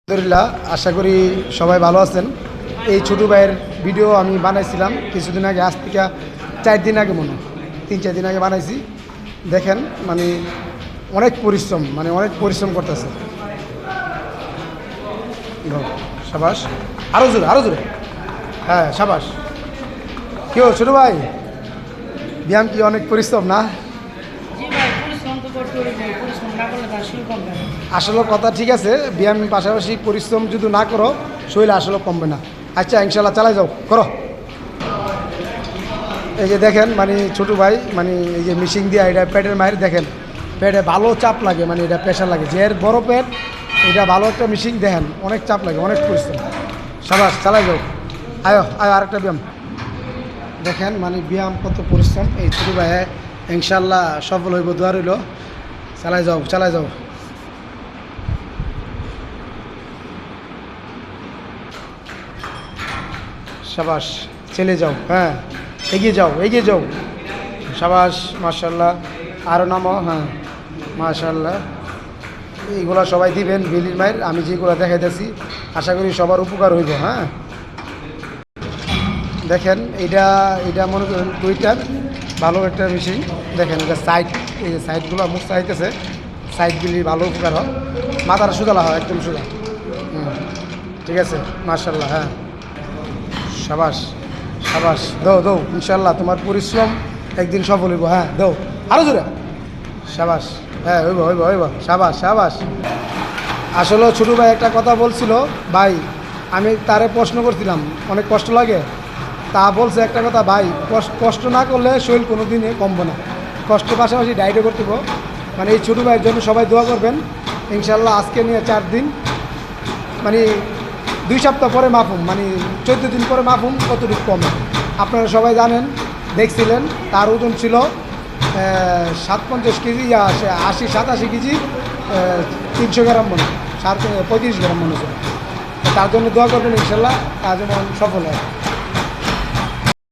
আলহামদুলিল্লাহ, আশা করি সবাই ভালো আছেন। এই ছোটো ভাইয়ের ভিডিও আমি বানাইছিলাম কিছুদিন আগে, আজ থেকে 4 দিন আগে, মনে 3-4 দিন আগে বানাইছি। দেখেন অনেক পরিশ্রম করতেছে। সাবাস, আরও জোরে। হ্যাঁ, সাবাস। কেউ ছোটো ভাই, ব্যায়াম কি অনেক পরিশ্রম না? আসলে কথা ঠিক আছে, ব্যায়াম পাশাপাশি পরিশ্রম যদি না করো শরীর আসলে কমবে না। আচ্ছা, ইনশাল্লাহ চালাই যাও, করো। এই যে দেখেন ছোটো ভাই এই যে মিশিং দিয়ে এটা পেটের মায়ের, দেখেন পেটে ভালো চাপ লাগে, এটা প্রেশার লাগে, যে এর বড় পেট, এটা ভালো একটা মিশিং, দেখেন অনেক চাপ লাগে, অনেক পরিশ্রম। সাবাস, চালাই যাও। আয়ো আরেকটা ব্যায়াম দেখেন, ব্যায়াম কত পরিশ্রম। এই ছোটো ভাই ইনশাল্লাহ সফল হইব, দোয়া রইল। চালাই যাও। সাবাস, চলে যাও। হ্যাঁ, এগিয়ে যাও। সাবাস, মাশাল্লাহ। আরও নামো। হ্যাঁ, মাশাল্লাহ। এইগুলো সবাই দিবেন বিলির মায়ের, আমি যেগুলো দেখাইতেছি আশা করি সবার উপকার হইব। হ্যাঁ, দেখেন এটা মনে করেন টুইটার ভালো একটা মেশিন। দেখেন এটা সাইড, এই যে সাইডগুলো মুখ চাইতেছে, সাইডগুলি ভালো উপকার হয়, মাথার সুদালা হয়, একদম সুদা। ঠিক আছে, মাশাল্লাহ। হ্যাঁ, সাবাস। দৌ ইনশাল্লাহ তোমার পরিশ্রম একদিন সফল হইব। হ্যাঁ, দৌ আরও জোরে। সাবাস। হ্যাঁ, হইব। সাবাস। আসলে ছোটো ভাই একটা কথা বলছিল, ভাই আমি তারে প্রশ্ন করছিলাম অনেক কষ্ট লাগে, তা বলছে একটা কথা, ভাই কষ্ট না করলে শরীর কোনো দিনে কমবে না, কষ্টের পাশাপাশি ডায়েটও করতে হবে। এই ছোটো ভাইয়ের জন্য সবাই দোয়া করবেন। ইনশাল্লাহ আজকে নিয়ে 4 দিন, 2 সপ্তাহ পরে মাপুম, 14 দিন পরে মাপুম কতটুকু কমে। আপনারা সবাই জানেন, দেখছিলেন তার ওজন ছিল 57 কেজি, 87 কেজি, 300 গ্রাম মনে, 35 গ্রাম মনে ছিল। তার জন্য দোয়া করবেন, ইনশাল্লাহ তার জন্য সফল হয়।